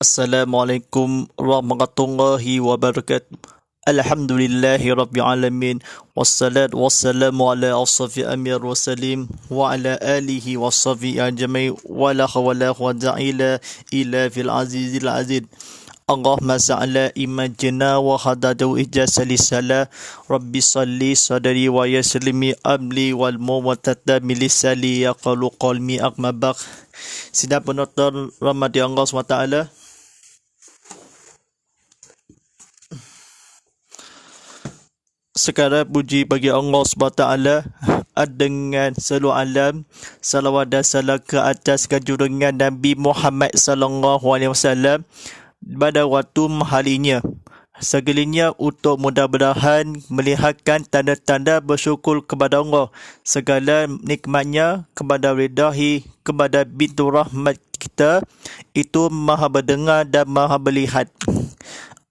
Assalamualaikum warahmatullahi wabarakatuh. Alhamdulillahi rabbil alamin. Wassalatu wassalamu ala asrafi amir wasalim wa ala alihi washabihi ajma'in wa la hawla wa la ila fil azizil aziz. Allahumma sa'ala imajina wa hadadu ijasali sala Rabbi salli sadari wa yaslimi amli wal muwatata milisali yaqalu qalmi akmabak. Sidang penonton rahmati Allah SWT, sekarang puji bagi Allah SWT dengan seluruh alam. Salawat dan salam ke atas junjungan Nabi Muhammad sallallahu alaihi wasallam pada waktu mahalinya. Segalanya untuk mudah-mudahan melihatkan tanda-tanda bersyukur kepada Allah, segala nikmatnya, kepada ridahi, kepada bintu rahmat kita itu maha berdengar dan maha melihat.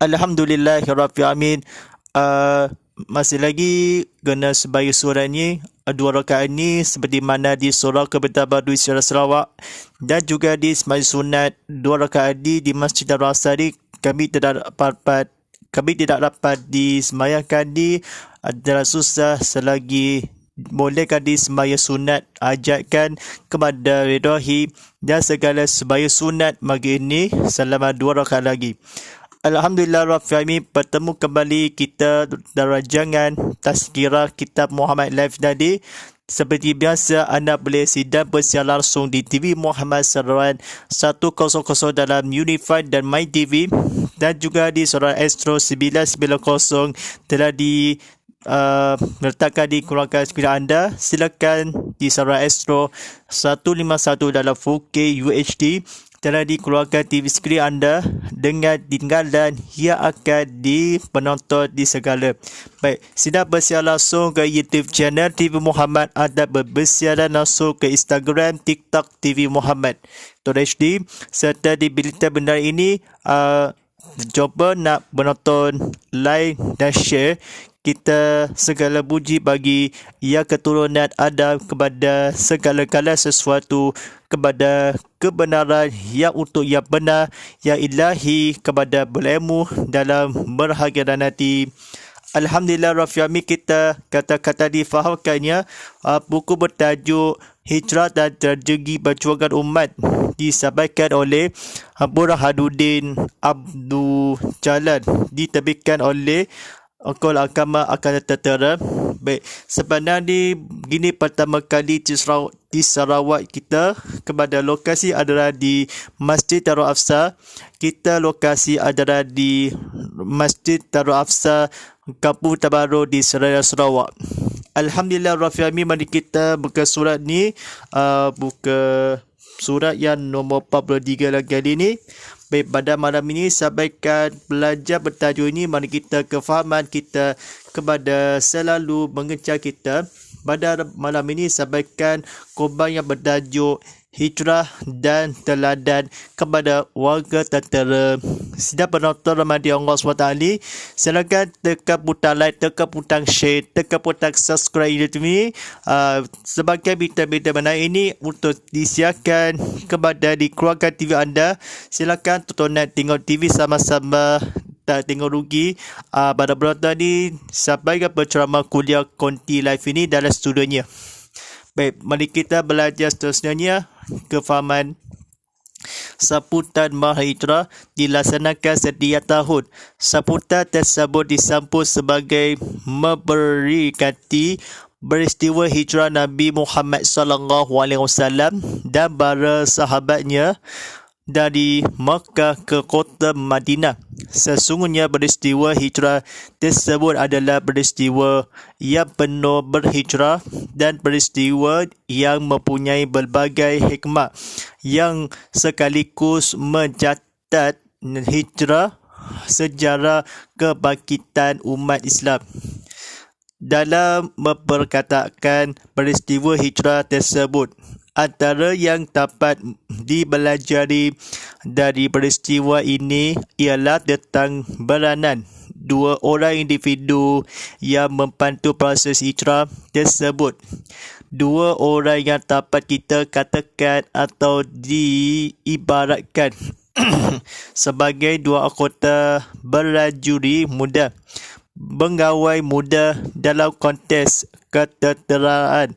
Alhamdulillahirrahmanirrahim. Masih lagi kena sebagai surah ni, dua rakaat ni seperti mana di surah Kebetabadu Syarah Sarawak dan juga di sembahyang sunat dua rakaat di Masjid Al-Asari. Kami tidak dapat disembahyangkan di adalah susah selagi bolehkan di sembahyang sunat. Ajakkan kepada ridahi dan segala sembahyang sunat pagi ini selama dua rakaat lagi. Alhamdulillah Rabbil Alamin, bertemu kembali kita dalam rancangan Tazkirah Kitab Muhammad Live tadi. Seperti biasa, anda boleh sidang bersiaran langsung di TV Muhammad Sarawak 100 dalam Unified dan My TV, dan juga di saluran Astro 990 telah meletakkan di keluarga skrin anda. Silakan di saluran Astro 151 dalam 4K UHD telah dikeluarkan TV skrin anda dengan tinggalan yang akan dipenonton di segala. Baik, sidang bersiaran langsung ke YouTube channel TV Muhammad, anda bersiaran langsung ke Instagram, TikTok TV Muhammad .HD, serta di berita benar ini cuba nak menonton, like dan share. Kita segala puji bagi yang keturunan Adam kepada segala-gala sesuatu, kepada kebenaran yang untuk yang benar, yang ilahi, kepada berilmu dalam berharga dan hati. Alhamdulillah Rabbil Alamin, kita kata-kata difahamkannya buku bertajuk Hijrah dan Strategi Perjuangan Umat disampaikan oleh Burhanuddin Abdul Jalal, diterbitkan oleh Okol Agama akan tertera. Baik, sebenarnya gini pertama kali di Sarawak kita, kepada lokasi adalah di Masjid Darul Afsa. Kita lokasi adalah di Masjid Darul Afsa, Kampung Tabaru di Seraya Sarawak. Alhamdulillah Rabbil Alamin, mari kita buka surat ni, buka surat yang nombor 43 lagi kali ni. Baik, pada malam ini sampaikan belajar bertajuk ini, mari kita kefahaman kita kepada selalu mengejar kita. Pada malam ini sampaikan korban yang bertajuk Hijrah dan Teladan kepada warga tentera. Sidang penonton rahmati Allah SWT, silakan tekan butang like, tekan butang share, tekan butang subscribe YouTube ini sebagai berita-berita benar ini untuk disiarkan kepada di keluarga TV anda. Silakan tonton tengok TV sama-sama, tak tengok rugi. Pada penonton ni sampaikan penceramah kuliah konti live ini dalam studionya. Baik, mari kita belajar seterusnya. Kefahaman sambutan Mahidra dilaksanakan setiap tahun. Sambutan tersebut disambut sebagai memperingati peristiwa hijrah Nabi Muhammad sallallahu alaihi wasallam dan para sahabatnya dari Makkah ke kota Madinah. Sesungguhnya peristiwa hijrah tersebut adalah peristiwa yang penuh berhijrah dan peristiwa yang mempunyai berbagai hikmah yang sekaligus mencatat hijrah sejarah kebangkitan umat Islam. Dalam memperkatakan peristiwa hijrah tersebut, antara yang dapat dipelajari dari peristiwa ini ialah tentang peranan dua orang individu yang membantu proses hijrah tersebut. Dua orang yang dapat kita katakan atau diibaratkan sebagai dua anggota berajuri muda, pegawai muda dalam konteks ketenteraan.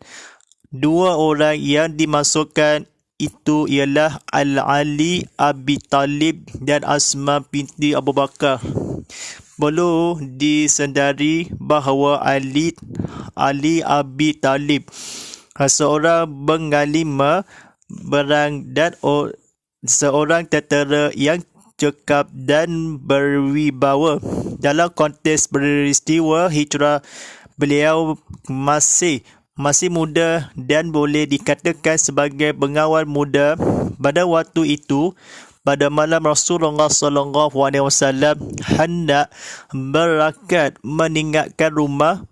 Dua orang yang dimasukkan itu ialah Ali Abi Talib dan Asma binti Abu Bakar. Perlu disedari bahawa Ali Abi Talib seorang pengalima berang dan seorang tentera yang cekap dan berwibawa. Dalam konteks peristiwa hijrah, beliau masih muda dan boleh dikatakan sebagai pengawal muda pada waktu itu. Pada malam Rasulullah SAW hendak berangkat meninggalkan rumah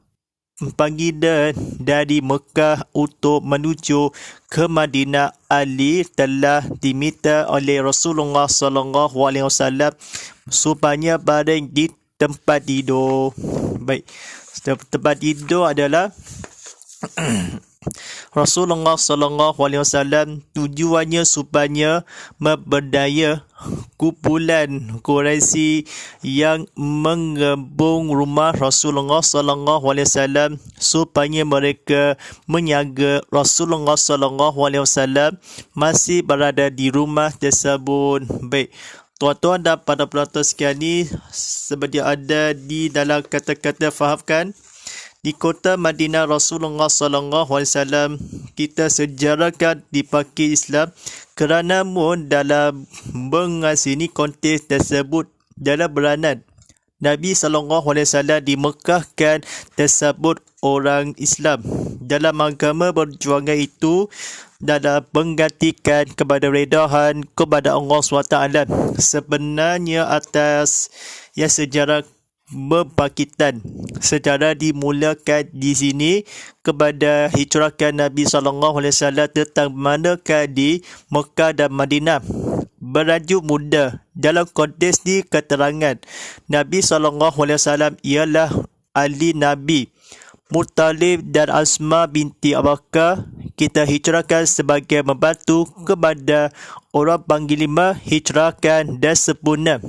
panggilan dari Mekah untuk menuju ke Madinah. Ali telah diminta oleh Rasulullah SAW supaya baring di tempat tidur. Baik, tempat tidur adalah Rasulullah SAW tujuannya supaya memberdaya kumpulan Quraisy yang menggabung rumah Rasulullah SAW supaya mereka menjaga Rasulullah SAW masih berada di rumah tersebut. Baik, tuan-tuan dan para penonton sekalian, seperti ada di dalam kata-kata fahamkan, di kota Madinah Rasulullah SAW kita sejarahkan dipakai Islam kerana dalam mengasini konteks tersebut dalam beranan Nabi SAW dimekahkan tersebut orang Islam. Dalam agama perjuangan itu dalam menggantikan kepada redahan kepada Allah SWT. Sebenarnya atas sejarah bangkitan secara dimulakan di sini kepada hijrahkan Nabi SAW tentang manakah di Mekah dan Madinah. Berajuk muda dalam konteks di keterangan Nabi SAW ialah Ali Nabi, Muttalib dan Asma binti Abu Bakar. Kita hijrahkan sebagai membantu kepada orang panglima hijrahkan dan sempurna.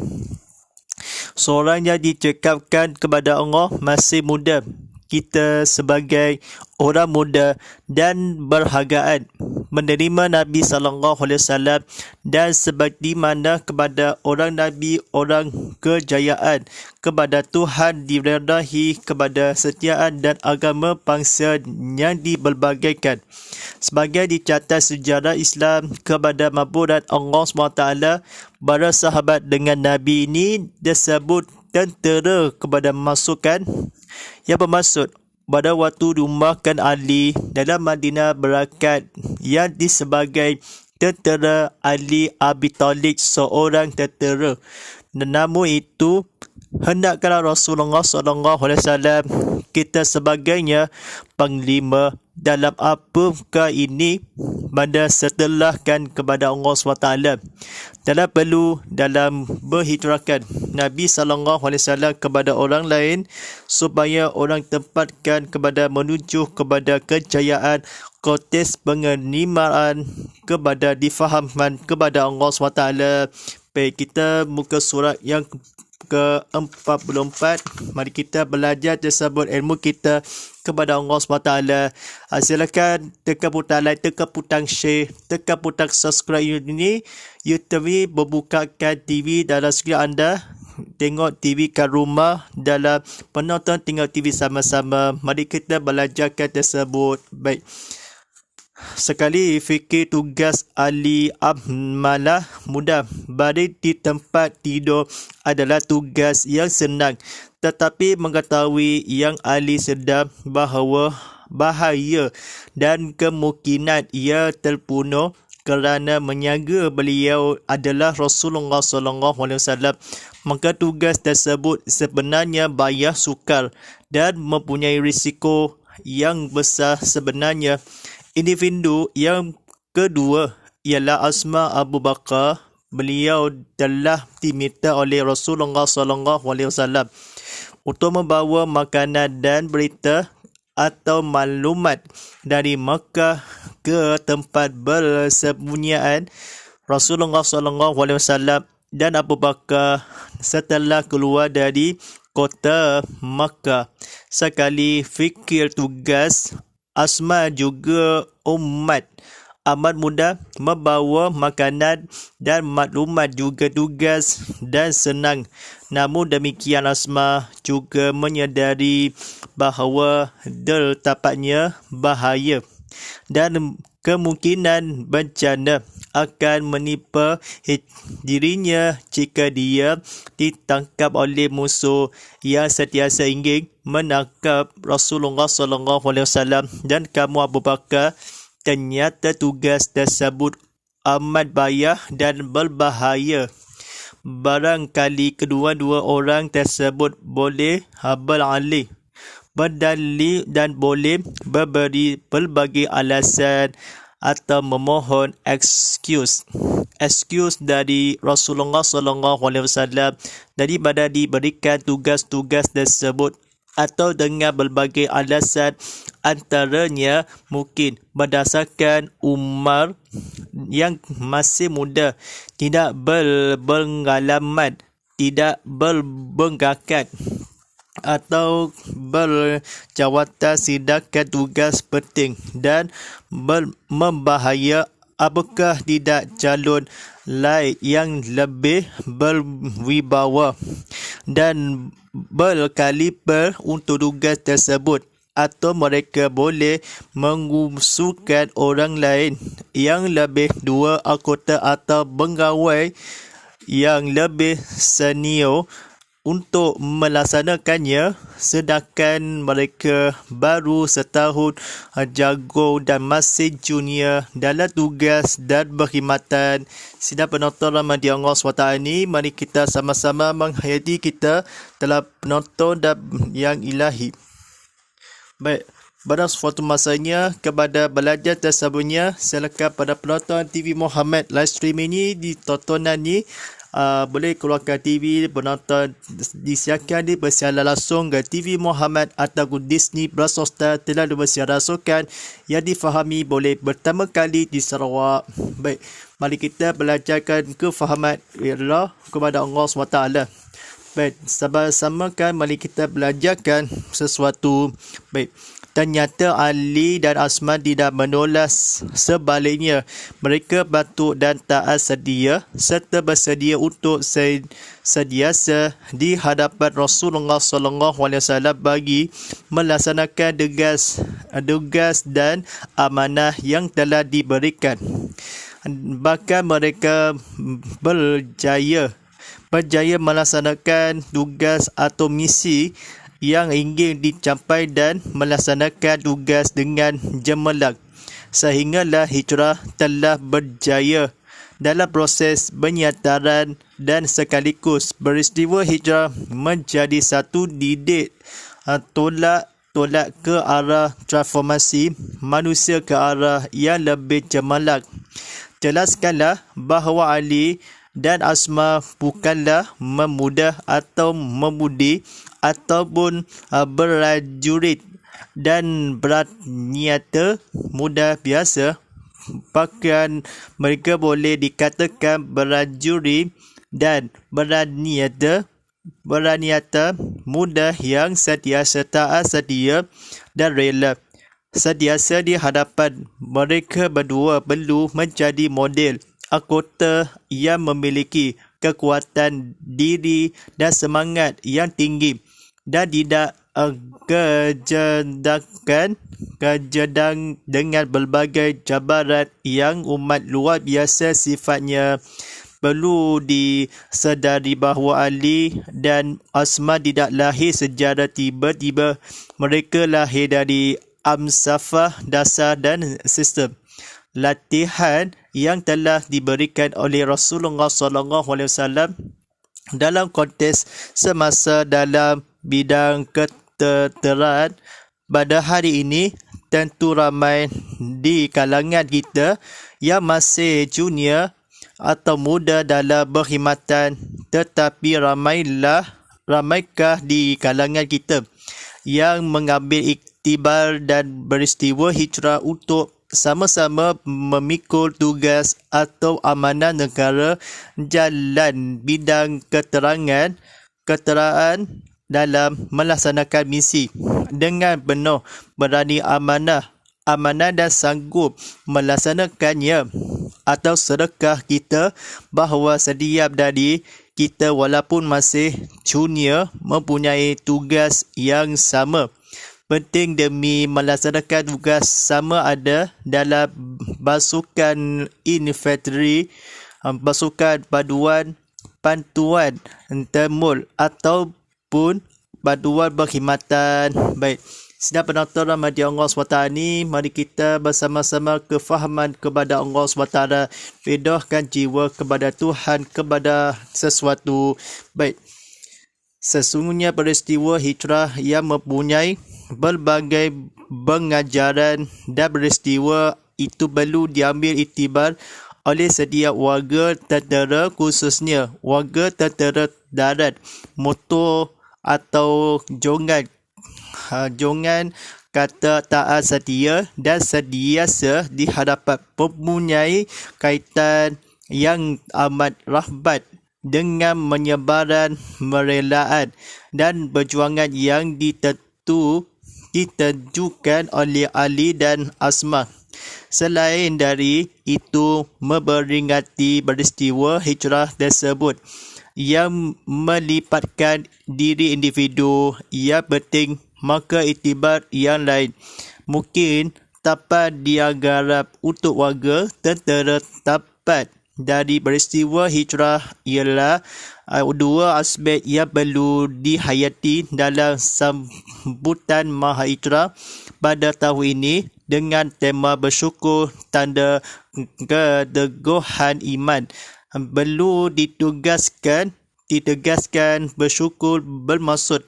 Seorang yang dicekapkan kepada Allah masih muda. Kita sebagai orang muda dan berhargaan menerima Nabi SAW dan sebagaimana kepada orang Nabi, orang kejayaan, kepada Tuhan diredahi, kepada setiaan dan agama bangsa yang diberbagaikan. Sebagai dicatat sejarah Islam kepada mabudat Allah SWT, para sahabat dengan Nabi ini disebut tentera kepada masukan yang bermaksud pada waktu diumumkan Ali dalam Madinah berangkat yang sebagai tentera Ali Abi Talib seorang tentera. Namun itu hendaklah Rasulullah SAW kita sebagainya panglima dalam apakah ini pada setelahkan kepada Allah SWT. Dalam perlu dalam berhijrahkan Nabi SAW kepada orang lain supaya orang tempatkan kepada menuju kepada kejayaan, konteks penerimaan kepada difahamkan kepada Allah SWT. Baik, kita muka surat yang ke-44. Mari kita belajar tersebut ilmu kita kepada Allah SWT. Silakan tekan butang like, tekan butang share, tekan butang subscribe ini. YouTube ini membukakan TV dalam skrin anda. Tengok TV kat rumah, dalam penonton tengok TV sama-sama. Mari kita belajarkan tersebut. Baik. sekali fikir tugas ahli amalah mudah. Baring di tempat tidur adalah tugas yang senang. Tetapi mengetahui yang ahli sedar bahawa bahaya dan kemungkinan ia terbunuh kerana menjaga beliau adalah Rasulullah SAW, maka tugas tersebut sebenarnya bayar sukar dan mempunyai risiko yang besar sebenarnya. Individu yang kedua ialah Asma Abu Bakar. Beliau telah diminta oleh Rasulullah SAW untuk membawa makanan dan berita atau maklumat dari Mekah ke tempat persembunyian Rasulullah SAW dan Abu Bakar setelah keluar dari kota Mekah. Sekali fikir tugas Asma juga amat mudah, membawa makanan dan maklumat juga tugas dan senang. Namun demikian Asma juga menyadari bahawa tertapaknya bahaya dan kemungkinan bencana akan menimpa dirinya jika dia ditangkap oleh musuh yang sentiasa ingin menangkap Rasulullah SAW dan kamu Abu Bakar. Ternyata tugas tersebut amat bahaya dan berbahaya. Barangkali kedua-dua orang tersebut boleh beralih, berdalil dan boleh memberi pelbagai alasan atau memohon excuse dari Rasulullah SAW daripada diberikan tugas-tugas tersebut, atau dengan berbagai alasan, antaranya mungkin berdasarkan umur yang masih muda, tidak berpengalaman, tidak berbakat atau berjawatan sedangkan tugas penting dan membahaya. Apakah tidak calon lain yang lebih berwibawa dan berkaliber untuk tugas tersebut, atau mereka boleh mengusulkan orang lain yang lebih tua, anggota atau pegawai yang lebih senior untuk melaksanakannya, sedangkan mereka baru setahun jago dan masih junior dalam tugas dan perkhidmatan. Sidang penonton rahmati Allah SWT ini, mari kita sama-sama menghayati kita dalam penonton dan yang ilahi. Baik, pada suatu masanya kepada belajar tersebutnya, silakan pada penonton TV Muhammad live stream ini di tontonan ni boleh keluarkan TV, penonton disiarkan di bersiaran langsung ke TV Muhammad atau Disney Plus Hotstar telah bersiaran rasukan yang difahami boleh pertama kali di Sarawak. Baik, mari kita belajarkan kefahaman kepada Allah SWT. Baik, sama-sama mari kita belajarkan sesuatu. Baik, ternyata Ali dan Asma tidak menolak, sebaliknya mereka patuh dan taat sedia serta bersedia untuk sentiasa di hadapan Rasulullah SAW bagi melaksanakan tugas dan amanah yang telah diberikan. Bahkan mereka berjaya melaksanakan tugas atau misi yang ingin dicapai dan melaksanakan tugas dengan cemerlang, sehinggalah hijrah telah berjaya dalam proses penyandaran dan sekaligus peristiwa hijrah menjadi satu didik tolak ke arah transformasi manusia ke arah yang lebih cemerlang. Jelaskanlah bahawa Ali dan Asma bukanlah memudah atau memudi ataupun berjurit dan berniata mudah biasa. Bahkan mereka boleh dikatakan berjurit dan berniata mudah yang sentiasa taat sedia dan rela. Sentiasa di hadapan mereka berdua perlu menjadi model anggota yang memiliki kekuatan diri dan semangat yang tinggi dan tidak kejedang dengan berbagai cabaran yang umat luar biasa sifatnya. Perlu disedari bahawa Ali dan Asma tidak lahir secara tiba-tiba. Mereka lahir dari amsafah dasar dan sistem latihan yang telah diberikan oleh Rasulullah SAW dalam konteks semasa dalam bidang keteteran. Pada hari ini, tentu ramai di kalangan kita yang masih junior atau muda dalam perkhidmatan, tetapi ramaikah di kalangan kita yang mengambil iktibar dan peristiwa hijrah untuk sama-sama memikul tugas atau amanah negara jalan bidang keteraan dalam melaksanakan misi dengan penuh berani amanah dan sanggup melaksanakannya, atau sedekah kita bahawa setiap dari kita walaupun masih junior mempunyai tugas yang sama. Penting demi melaksanakan tugas sama ada dalam pasukan infanteri, pasukan paduan pantuan temul ataupun paduan perkhidmatan. Baik, sedang penonton rahmati Allah SWT ni, mari kita bersama-sama kefahaman kepada Allah SWT, redahkan jiwa kepada Tuhan, kepada sesuatu. Baik, sesungguhnya peristiwa hijrah yang mempunyai berbagai pengajaran dan peristiwa itu perlu diambil iktibar oleh setiap warga tentera, khususnya warga tentera darat, motor atau jongan kata taat setia dan sentiasa di hadapan mempunyai kaitan yang amat rahbat dengan menyebaran merelaan dan perjuangan yang ditentukan oleh Ali dan Asma. Selain dari itu, memperingati peristiwa hijrah tersebut yang melibatkan diri individu yang penting, maka iktibar yang lain mungkin dapat digarap untuk warga tentera. Dapat dari peristiwa hijrah ialah dua aspek yang perlu dihayati dalam sambutan Maha Hijrah pada tahun ini dengan tema bersyukur tanda keteguhan iman. Perlu ditegaskan bersyukur bermaksud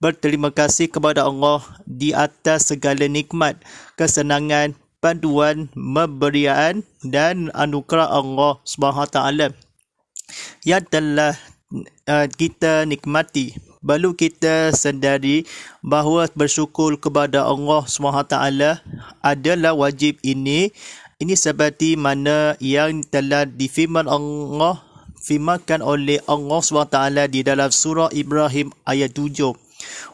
berterima kasih kepada Allah di atas segala nikmat, kesenangan, panduan, pemberian dan anugerah Allah SWT yang telah kita nikmati. Perlu kita sedari bahawa bersyukur kepada Allah SWT adalah wajib. Ini seperti mana yang telah difirmankan oleh Allah SWT di dalam surah Ibrahim ayat 7.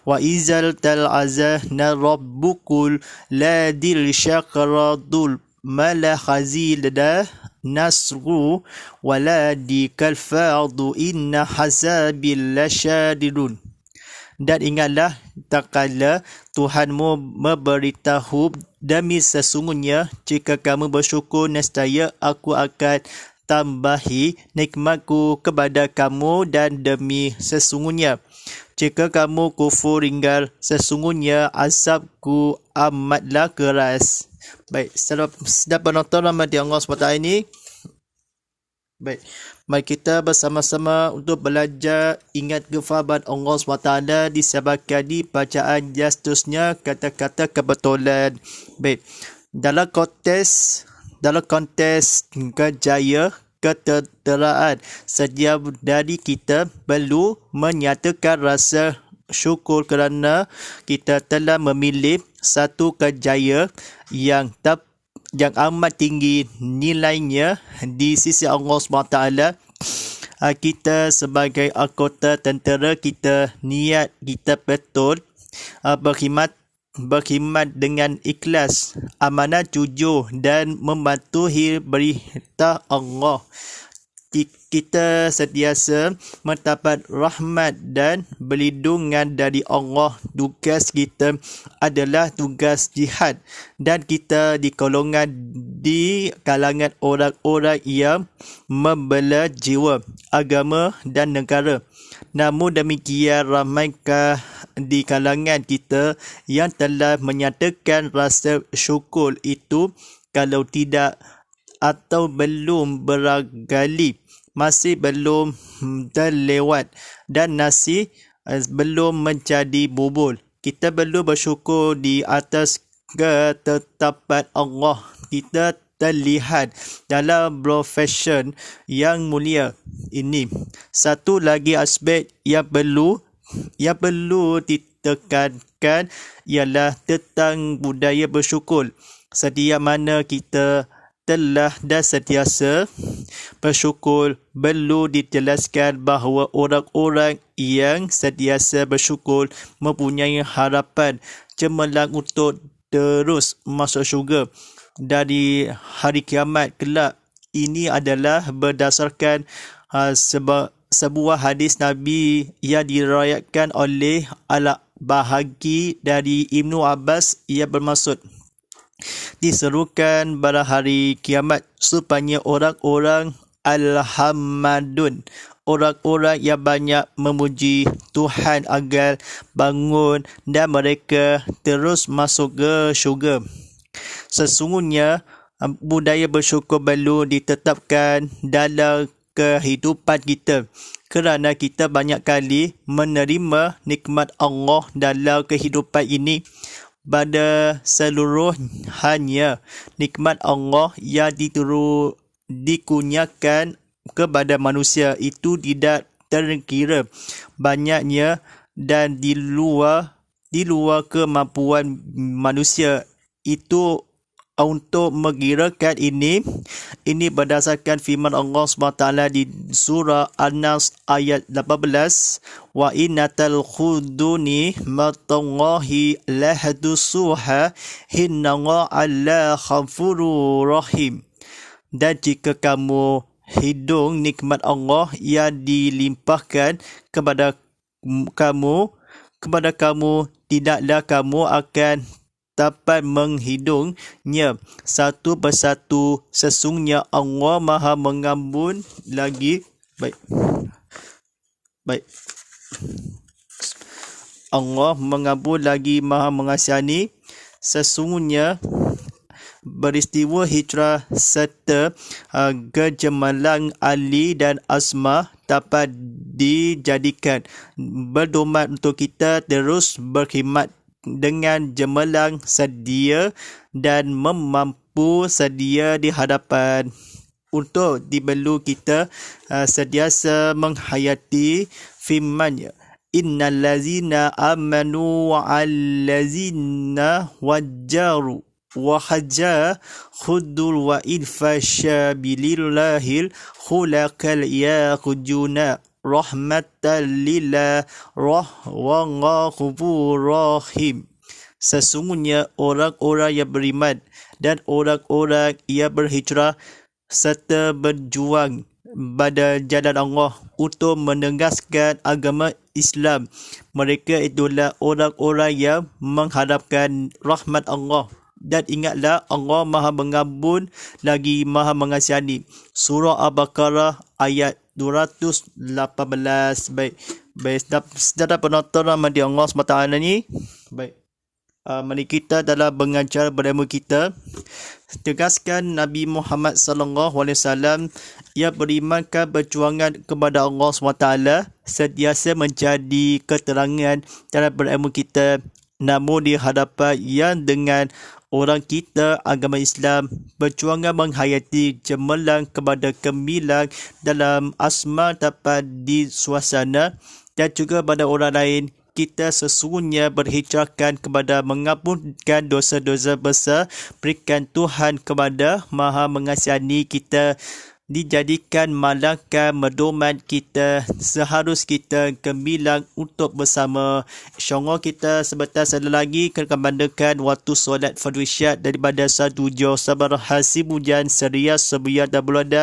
Wa izal tal'azana rabbukul ladil syakradul mala khazilda nasru waladi kalfa'adu inna hasabil lasyadidun. Dan ingatlah tak kala Tuhanmu memberitahu, demi sesungguhnya jika kamu bersyukur nescaya aku akan tambahi nikmatku kepada kamu, dan demi sesungguhnya jika kamu kufur tinggal, sesungguhnya azabku amatlah keras. Baik, sedang penonton rahmati Allah SWT ini. Baik, mari kita bersama-sama untuk belajar ingat kefahaman Allah SWT disebabkan di bacaan yang seterusnya kata-kata kebetulan. Baik, dalam konteks kejayaan ketenteraan, setiap dari kita perlu menyatakan rasa syukur kerana kita telah memilih satu kejayaan yang amat tinggi nilainya di sisi Allah SWT. Kita sebagai anggota tentera, kita niat kita betul berkhidmat dengan ikhlas, amanah, jujur dan mematuhi berita Allah. kita sentiasa mendapat rahmat dan perlindungan dari Allah. Tugas kita adalah tugas jihad dan kita di kalangan orang-orang yang membela jiwa, agama dan negara. Namun demikian, ramaikah di kalangan kita yang telah menyatakan rasa syukur itu? Kalau tidak atau belum bergali, masih belum terlewat dan nasi belum menjadi bubur. Kita perlu bersyukur di atas ketetapan Allah. Kita terlihat dalam profesion yang mulia ini. Satu lagi aspek yang perlu ditekankan ialah tentang budaya bersyukur. Setiap mana kita telah dan sentiasa bersyukur, perlu dijelaskan bahawa orang-orang yang sentiasa bersyukur mempunyai harapan cemerlang untuk terus masuk syurga dari hari kiamat kelak. Ini adalah berdasarkan sebuah hadis Nabi yang diriwayatkan oleh al-Bahaqi dari Ibnu Abbas yang bermaksud, diserukan pada hari kiamat supaya orang-orang alhamdun, orang-orang yang banyak memuji Tuhan agar bangun dan mereka terus masuk ke syurga. Sesungguhnya budaya bersyukur perlu ditetapkan dalam kehidupan kita kerana kita banyak kali menerima nikmat Allah dalam kehidupan ini. Pada seluruhnya nikmat Allah yang dikurniakan kepada manusia itu tidak terkira banyaknya dan di luar kemampuan manusia itu untuk mengirakan ini berdasarkan firman Allah SWT di surah An-Nas ayat 18, wa innatal khuduni matallahi lahdusuha hinna ala khafurur rahim. Dan jika kamu hidung nikmat Allah yang dilimpahkan kepada kamu, tidaklah kamu akan dapat menghidungnya satu persatu. Sesungguhnya Allah Maha Mengampun lagi baik. Allah mengampun lagi Maha Mengasihani. Sesungguhnya peristiwa hijrah serta kejemalan Ali dan Asma dapat dijadikan berdoman untuk kita terus berkhidmat dengan cemerlang sedia dan memampu sedia di hadapan. Untuk diperlu kita sentiasa menghayati firman-Nya, innal ladzina amanu wa'allazina wajjaru wa hajja khudul wa ilfasha bilillahil khulaqal yaqujuna rahmatan lillah rahwangghafur rahim. Sesungguhnya orang-orang yang beriman dan orang-orang yang berhijrah serta berjuang pada jalan Allah untuk menegaskan agama Islam, mereka itulah orang-orang yang mengharapkan rahmat Allah. Dan ingatlah, Allah Maha Mengampun lagi Maha Mengasihani. Surah Al-Baqarah ayat 218. Baik, saudara penonton rahmati Allah SWT ni, baik, mari kita dalam mengajar berilmu kita tegaskan Nabi Muhammad SAW yang berimankan perjuangan kepada Allah SWT sentiasa menjadi keterangan dalam berilmu kita. Namun di hadapan yang dengan orang kita agama Islam, perjuangan menghayati cemerlang kepada gemilang dalam asma dapat di suasana dan juga pada orang lain. Kita sesungguhnya berhijrahkan kepada mengampunkan dosa-dosa besar, berikan Tuhan kepada Maha Mengasihani kita. dijadikan malangkan medoman kita, seharus kita gemilang untuk bersama. InsyaAllah kita sebentar saja lagi akan mandakan waktu solat fardu isyak daripada 1 jam sabar hasil hujan serius sebiar dan berada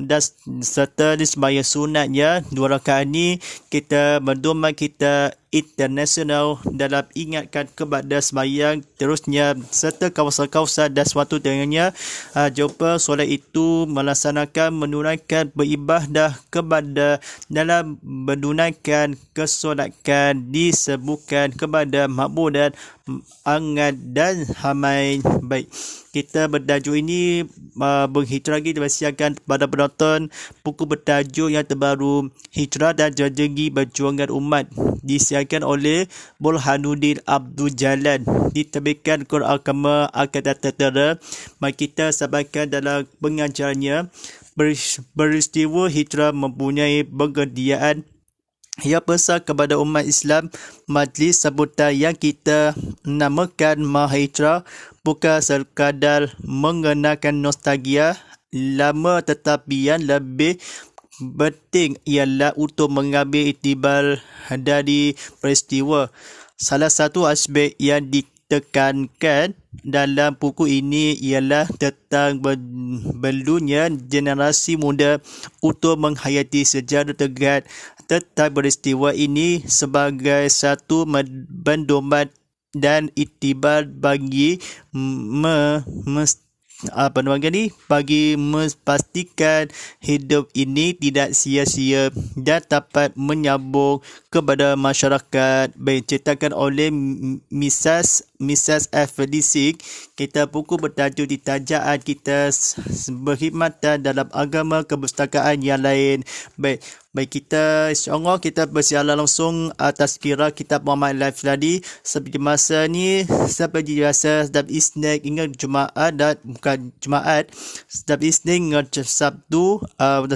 dan serta di sembahyang sunatnya 2 rakaat ni kita medoman kita internasional dalam ingatkan kepada sembahyang terusnya serta kawasan-kawasan dan suatu dengannya jumpa solat itu melaksanakan menunaikan beribadah kepada dalam menunaikan kesolatan disebutkan kepada makbul dan angat dan hamai. Baik, kita bertajuk ini berhijrah lagi dipersiapkan kepada penonton buku bertajuk yang terbaru Hijrah dan Strategi Perjuangan Umat disiarkan oleh Burhanuddin Abdul Jalan, diterbitkan Quran Agama Akademi Tertera. Mari kita sampaikan dalam pengajarannya peristiwa hijrah mempunyai pengertian. Ia pesan kepada umat Islam, majlis sambutan yang kita namakan Mahijrah bukan sekadar mengenakan nostalgia lama, tetapi yang lebih penting ialah untuk mengambil iktibar dari peristiwa. Salah satu aspek yang ditekankan dalam buku ini ialah tentang perlunya generasi muda untuk menghayati sejarah tegak tentang peristiwa ini sebagai satu pedoman dan iktibar bagi bagi memastikan hidup ini tidak sia-sia dan dapat menyambung kepada masyarakat. Baik, ceritakan oleh Mrs. FDC. Kita buku bertajuk Ditajaan kita berkhidmatan dalam agama kepustakaan yang lain. Baik kita insyaAllah kita bersiaran langsung atas kira kitab Muhammad Life tadi. Seperti masa ni seperti biasa setiap Isnin hingga Jumaat dan bukan Jumaat, setiap Isnin hingga Sabtu.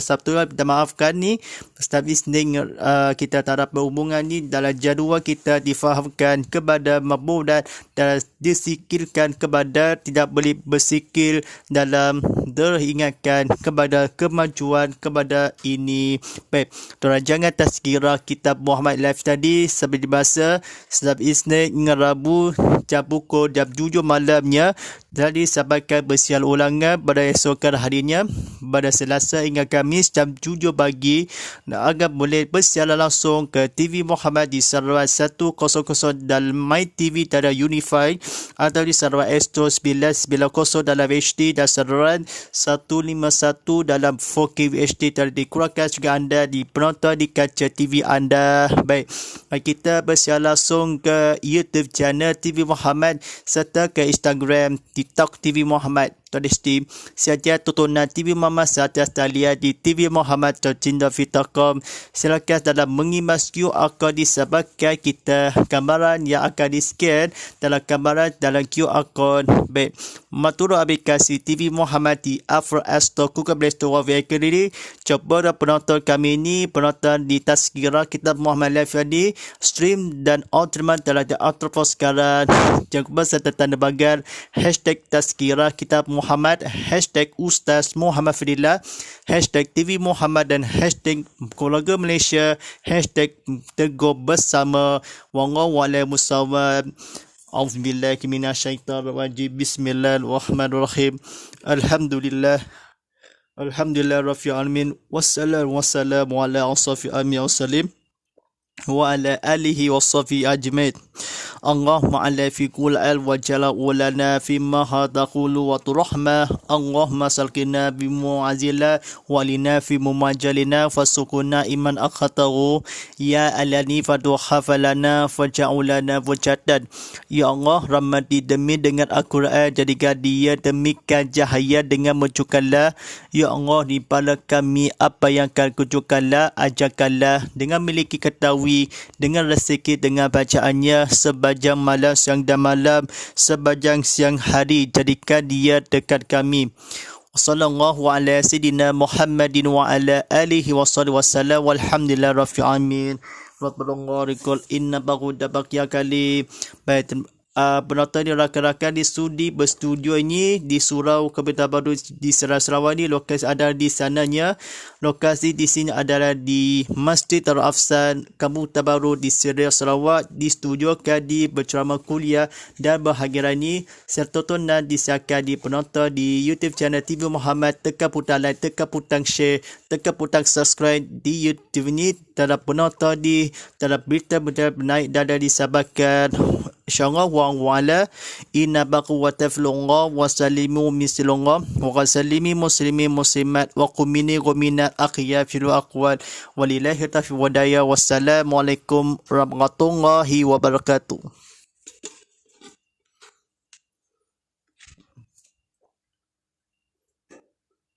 Sabtu kita maafkan ni, setiap Isnin kita taraf berhubungan ni dalam jadual kita difahamkan kepada mabuk dan disikirkan kepada tidak boleh bersikir dalam teringatkan kepada kemajuan kepada ini. Baik, rancangan tazkirah kitab Muhammad Life tadi seperti biasa setiap Isnin hingga Rabu jam pukul 7 malamnya dan disampaikan bersiar ulangan pada esokan harinya pada Selasa hingga Khamis jam 7 pagi dan agar boleh bersiar langsung ke TV Muhammad di saluran 100 dalam My TV Dara Unified atau di saluran Astro 990 dalam HD dan saluran 151 dalam 4K HD telah dikurangkan juga anda di penonton di kaca TV anda. Baik, mari kita bersiar langsung ke YouTube channel TV Muhammad serta ke Instagram TikTok TV Muhammad. Saja tontonan TV Muhammad serta talian di TV Muhammad .com. Silakan dalam mengimbas QR code disebabkan kita gambaran yang akan di-scan dalam gambaran dalam QR code. Baik, maturut aplikasi TV Muhammad di Apple Store, Google Play Store, vehicle ini. Coba penonton kami ini, penonton di Tazkirah Kitab Muhammad Live ini, stream dan on demand dalam Outro sekarang. Jangan lupa serta tanda bagan #Tazkirah Kitab Muhammad, #Ustaz Muhammad Fadillah, #TV Muhammad dan #Keluarga Malaysia, #Teguh Bersama. Waalaikumsalam. Auzubillahi minasyaitonirrajim. Bismillahirrahmanirrahim. Alhamdulillah rabbil alamin. Wassalamu ala asrafil anbiya'i wassalim wa ala alihi wassafi ajmain. Allahumma ala fi kul al wa jala ulana fi ma hadaqulu wa turahmah. Allahumma salkina bi mu'azila wa lina fi mumajalina fasukuna iman akhatahu ya alani fadu hafalana faja'ulana wajatan. Ya Allah, rahmati demi dengan Al-Quran, jadikan dia demikian cahaya dengan mencukanlah. Ya Allah, nimpalah kami apa yang kau kucukanlah, ajarkanlah dengan memiliki ketahui, dengan rezeki, dengan bacaannya sebajang malam, siang dan malam, sebajang siang hari, jadikan dia dekat kami. Sallallahu ala sayyidina Muhammadin wa ala alihi wa sallallahu wasallam walhamdulillah rabbil alamin. Rabbana inna baghda baqiya kali. Baik, penonton ni rakan-rakan di studi berstudio ini di Surau Kebayoran Baru di Sarawak ni. Lokasi ada di sananya. Lokasi di sini adalah di Masjid Darul Afsan Kampung Tabaru di Seriau Sarawak. Di studio Kadi berceramah kuliah dan bahagian ini serta tontonan disiarkan di penonton di YouTube channel TV Muhammad. Tekan butang like, tekan butang share, tekan butang subscribe di YouTube ini. Dalam penonton di dalam berita-berita naik dan disabarkan. InsyaAllah wa'ala inna baku wa taflunga wa salimu misilunga wa salimi muslimin muslimat wa kumini guminat akhiyah filu aqwal walillahi taufiq wa daya. Wassalamualaikum warahmatullahi wabarakatuh.